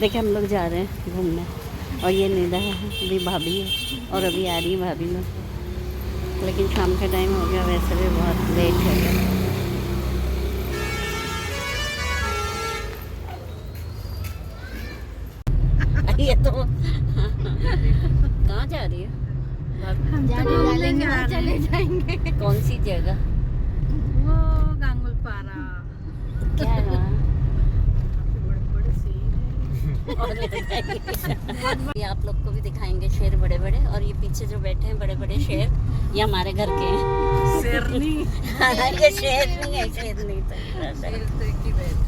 देखिए हम लोग जा रहे हैं घूमने और ये निदा है, अभी भाभी है और अभी आ रही है भाभी लोग, लेकिन शाम का टाइम हो गया, वैसे भी बहुत लेट हो गया। ये तो कहाँ जा रही है? हम चले जाएंगे। कौन सी जगह? वो गांगुलपारा। क्या है वहाँ? बड़े शेर और ये आप लोग को भी दिखाएंगे शेर बड़े बड़े, और ये पीछे जो बैठे हैं बड़े बड़े शेर, ये हमारे घर के हैं। शेरनी। ये शेर नहीं है, शेरनी तो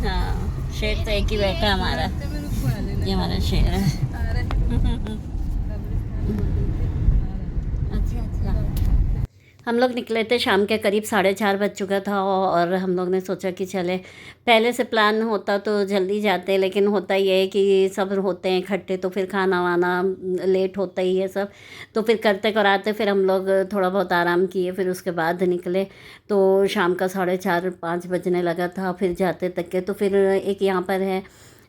हाँ, शेर तो एक ही बैठा है हमारा, ये हमारा शेर है। हम लोग निकले थे शाम के करीब 4:30 बज चुका था, और हम लोग ने सोचा कि चले, पहले से प्लान होता तो जल्दी जाते, लेकिन होता ये है कि सब होते हैं इकट्ठे तो फिर खाना वाना लेट होता ही है सब, तो फिर करते कराते फिर हम लोग थोड़ा बहुत आराम किए, फिर उसके बाद निकले तो शाम का 4:30-5 बजने लगा था। फिर जाते तक के तो फिर एक यहाँ पर है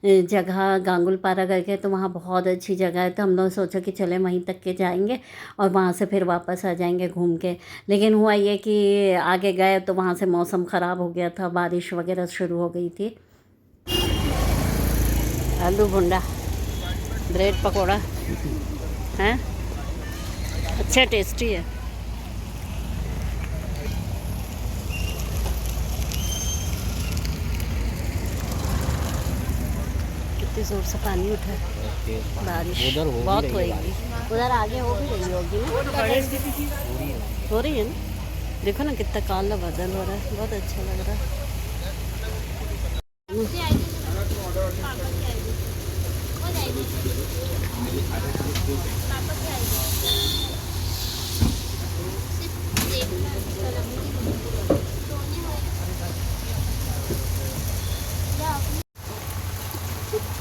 जगह गांगुलपारा करके, तो वहाँ बहुत अच्छी जगह है, तो हम लोग सोचा कि चले वहीं तक के जाएंगे और वहाँ से फिर वापस आ जाएंगे घूम के। लेकिन हुआ ये कि आगे गए तो वहाँ से मौसम ख़राब हो गया था, बारिश वगैरह शुरू हो गई थी। आलू भुंडा, ब्रेड पकौड़ा हैं, अच्छा टेस्टी है। कितनी ज़ोर से पानी उठा है, बारिश बहुत होएगी। उधर आगे हो भी रही होगी ना, हो रही है ना, देखो ना कितना काला बादल हो रहा है, बहुत अच्छा लग रहा है।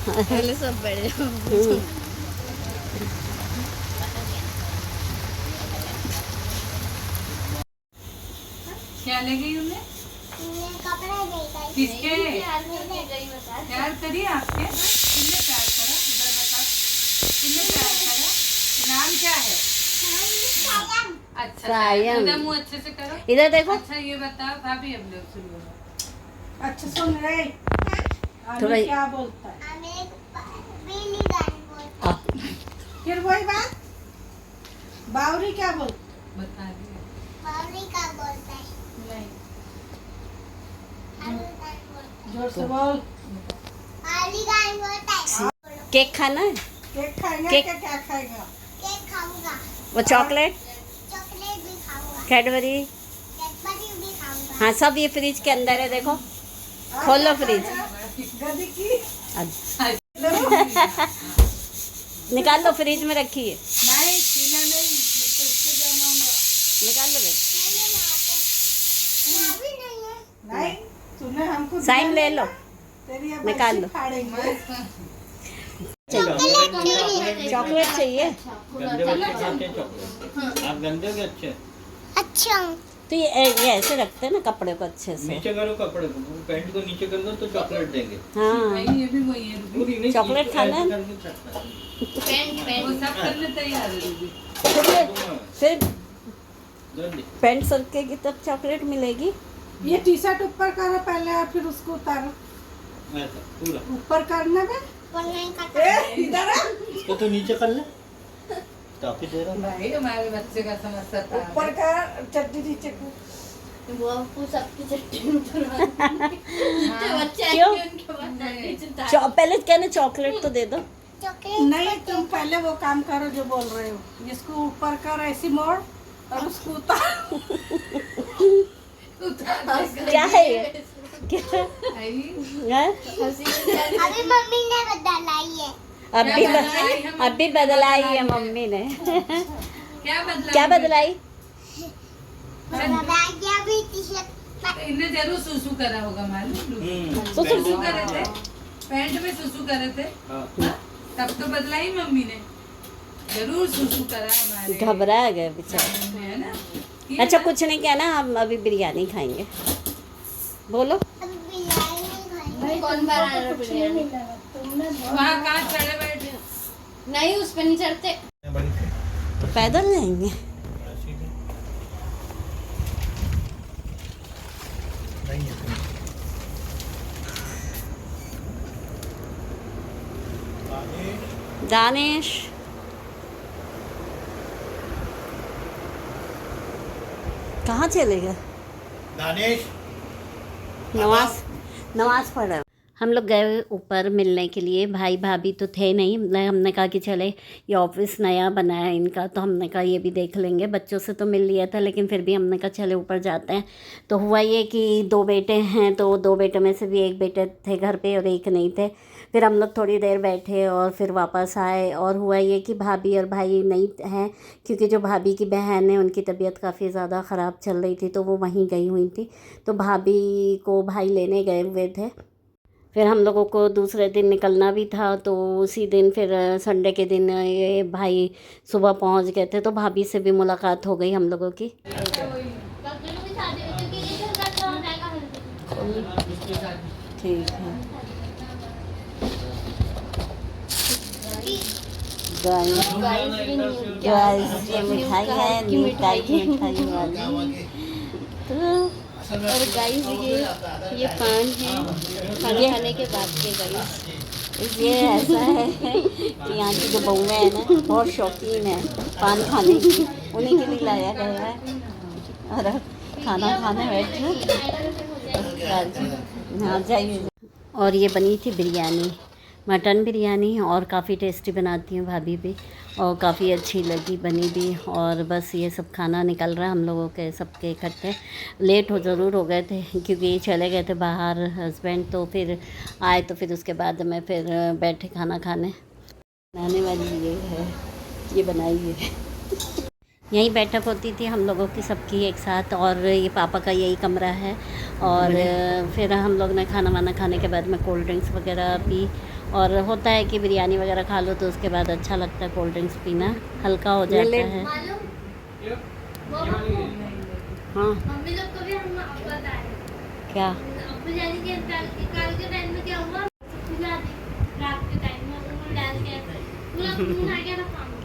पहले सब बड़े क्या ले गई उन्हें? किसके प्यार करिए आपके? किसने प्यार करा? इधर बता, किसने प्यार करा? नाम क्या है? अच्छा सायम। इधर मुँह अच्छे से करो, इधर देखो। अच्छा ये बताओ भाभी, हम लोग सुन लो। अच्छा सुन रहे थोड़ा क्या बोलता है, फिर वही बात, बावरी क्या बोलता बता दिए। नहीं, जोर से बोल। केक खाना है, केक खाएगा केक- क्या क्या खाएगा? वो चॉकलेट, कैडबरी, हाँ सब ये फ्रिज के अंदर है, देखो खोलो फ्रिज, गधी की निकाल लो, फ्रिज में रखी है, नहीं पीना नहीं, तो इसके जाना होगा। निकाल लो बेटा। नहीं तूने हमको साइन दिया ले लो, तेरी अब निकाल ऐसी लो। फाड़ेंगे। चॉकलेट चाहिए गंदे बच्चे खाते हैं चॉकलेट। आप गंदे हो के अच्छे? तो ये ऐसे रखते हैं ना कपड़े को अच्छे से। नीचे करो कपड़े को, पैंट को नीचे कर दो तो चॉकलेट देंगे। हाँ नहीं ये भी वही है, पूरी नहीं, चॉकलेट नीचे खाना है? ऐसे करके चखना है। वो सब करने तैयार है दीदी। फिर जल्दी। पैंट सर के तब चॉकलेट मिलेगी। ये टी शर्ट ऊपर करो पहले और फिर उसको उतारो, ऐसा पूरा ऊपर करने में इधर आ। इसको तो नीचे कर ले, टॉफी दे रहा हूँ। भाई हमारे बच्चे का समस्या था। ऊपर का चट्टी नीचे को। क्यों पहले कहना चॉकलेट तो दे दो। नहीं तुम पहले वो काम करो जो बोल रहे हो, जिसको ऊपर कर ऐसी मोड़ और उसको उतार। क्या है ये, क्या है? अभी मम्मी ने बदलाई है। अभी बदलाई है मम्मी ने। क्या बदलाई? अभी टी-शर्ट इन्हें जरूर सुसु करा होगा मालूम। सुसु सुसु करे थे, पैंट में सुसु करे थे, हाँ। हाँ? तब तो बदलाई मम्मी ने, जरूर सुसु करा हमारे। घबरा गए बेचारे। है ना? अच्छा कुछ नहीं कहना, हम अभी बिरयानी खाएंगे, बोलो। अभी बिरयानी नहीं खाएंगे। कौन बना रहा है बिरयानी? तुम वहाँ कहाँ चढ़े बैठे? नहीं उस पर नहीं चढ़ते, बड़ी थी पैदल जाएंगे। नहीं है दानिश कहाँ चले गए? दानिश नमाज पढ़ रहे। हम लोग गए ऊपर मिलने के लिए, भाई भाभी तो थे नहीं, हमने कहा कि चले ये ऑफिस नया बना है इनका, तो हमने कहा ये भी देख लेंगे। बच्चों से तो मिल लिया था लेकिन फिर भी हमने कहा चले ऊपर जाते हैं। तो हुआ ये कि 2 बेटे हैं, तो 2 बेटे में से भी एक बेटे थे घर पे और एक नहीं थे। फिर हम लोग थोड़ी देर बैठे और फिर वापस आए। और हुआ ये कि भाभी और भाई नहीं हैं, क्योंकि जो भाभी की बहन है उनकी तबीयत काफ़ी ज़्यादा ख़राब चल रही थी, तो वो वहीं गई हुई थी। तो भाभी को भाई लेने गए हुए थे। फिर हम लोगों को दूसरे दिन निकलना भी था, तो उसी दिन फिर संडे के दिन ये भाई सुबह पहुंच गए थे, तो भाभी से भी मुलाकात हो गई हम लोगों की। ठीक है गाइस, ये मिठाई है, मिठाई वाली। तो और गाइस ये पान है, खाना खाने के बाद के गाइस। ये ऐसा है कि यहाँ की जो बहुएं हैं ना बहुत शौकीन है पान खाने की, उन्हीं के लिए लाया गया है। और अब खाना खाने बैठे। हाँ जाइए। और ये बनी थी बिरयानी, मटन बिरयानी, और काफ़ी टेस्टी बनाती हैं भाभी भी, और काफ़ी अच्छी लगी बनी भी। और बस ये सब खाना निकल रहा है हम लोगों के सबके इकट्ठे। लेट ज़रूर हो गए थे क्योंकि चले गए थे बाहर हस्बैंड, तो फिर आए तो फिर उसके बाद में फिर बैठे खाना खाने। बनाने वाली ये है, ये बनाई है। यहीं बैठक होती थी हम लोगों की सबकी एक साथ, और ये पापा का यही कमरा है। और फिर हम लोग ने खाना वाना खाने के बाद में कोल्ड ड्रिंक्स वगैरह पी। और होता है कि बिरयानी वगैरह खा लो तो उसके बाद अच्छा लगता है कोल्ड ड्रिंक्स पीना, हल्का हो जाता है। हाँ मम्मी लोग को भी हम बताए क्या अब्बू जान के काल के टाइम में क्या हुआ, रात के टाइम में वो डाल के पूरा खून आ गया था पानी।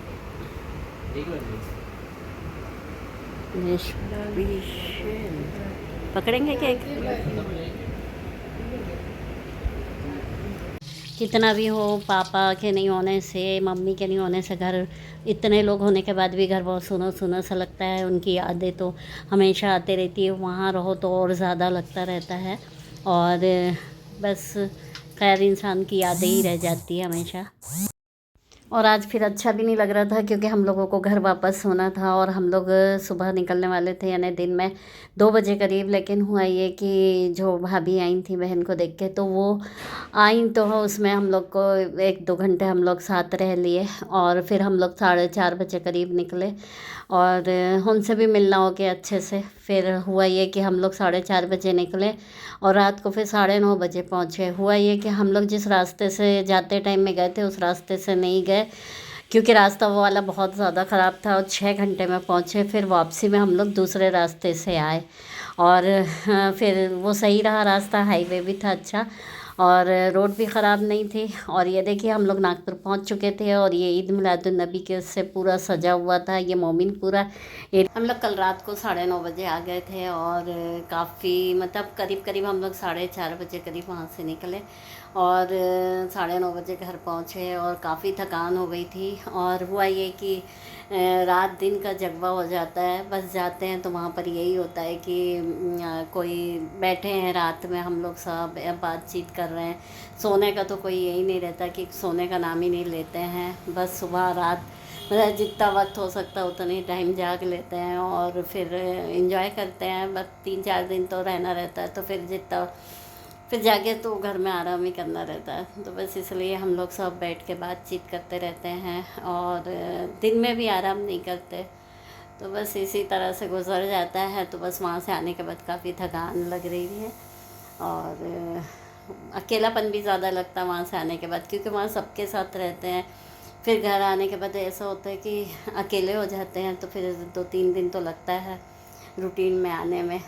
पकड़ेंगे केक। कितना भी हो, पापा के नहीं होने से, मम्मी के नहीं होने से घर इतने लोग होने के बाद भी घर बहुत सुना सुना सा लगता है। उनकी यादें तो हमेशा आते रहती है, वहाँ रहो तो और ज़्यादा लगता रहता है। और बस खैर इंसान की यादें ही रह जाती है हमेशा। और आज फिर अच्छा भी नहीं लग रहा था क्योंकि हम लोगों को घर वापस होना था और हम लोग सुबह निकलने वाले थे, यानी दिन में 2 बजे करीब। लेकिन हुआ ये कि जो भाभी आई थी बहन को देख के, तो वो आई तो उसमें हम लोग को 1-2 घंटे हम लोग साथ रह लिए। और फिर हम लोग 4:30 बजे करीब निकले और उनसे भी मिलना हो गया अच्छे से। फिर हुआ ये कि हम लोग 4:30 बजे निकले और रात को फिर 9:30 बजे पहुँचे। हुआ ये कि हम लोग जिस रास्ते से जाते टाइम में गए थे उस रास्ते से नहीं गए क्योंकि रास्ता वो वाला बहुत ज़्यादा ख़राब था और 6 घंटे में पहुँचे। फिर वापसी में हम लोग दूसरे रास्ते से आए और फिर वो सही रहा रास्ता, हाईवे भी था अच्छा और रोड भी ख़राब नहीं थी। और ये देखिए हम लोग नागपुर पहुंच चुके थे और ये ईद मिलादुन्नबी के उससे पूरा सजा हुआ था ये मोमिनपुरा। हम लोग कल रात को 9:30 बजे आ गए थे और काफ़ी मतलब करीब हम लोग 4:30 बजे करीब वहाँ से निकले और 9:30 बजे घर पहुँचे और काफ़ी थकान हो गई थी। और हुआ ये कि रात दिन का जगवा हो जाता है, बस जाते हैं तो वहाँ पर यही होता है कि कोई बैठे हैं रात में हम लोग सब बातचीत कर रहे हैं। सोने का तो कोई यही नहीं रहता कि सोने का नाम ही नहीं लेते हैं, बस सुबह रात मतलब जितना वक्त हो सकता है उतनी टाइम जाग लेते हैं और फिर एंजॉय करते हैं। बस 3-4 दिन तो रहना रहता है तो फिर जितना फिर जाके तो घर में आराम ही करना रहता है। तो बस इसलिए हम लोग सब बैठ के बातचीत करते रहते हैं और दिन में भी आराम नहीं करते। तो बस इसी तरह से गुजर जाता है। तो बस वहाँ से आने के बाद काफ़ी थकान लग रही है और अकेलापन भी ज़्यादा लगता है वहाँ से आने के बाद क्योंकि वहाँ सबके साथ रहते हैं। फिर घर आने के बाद ऐसा होता है कि अकेले हो जाते हैं तो फिर 2-3 दिन तो लगता है रूटीन में आने में।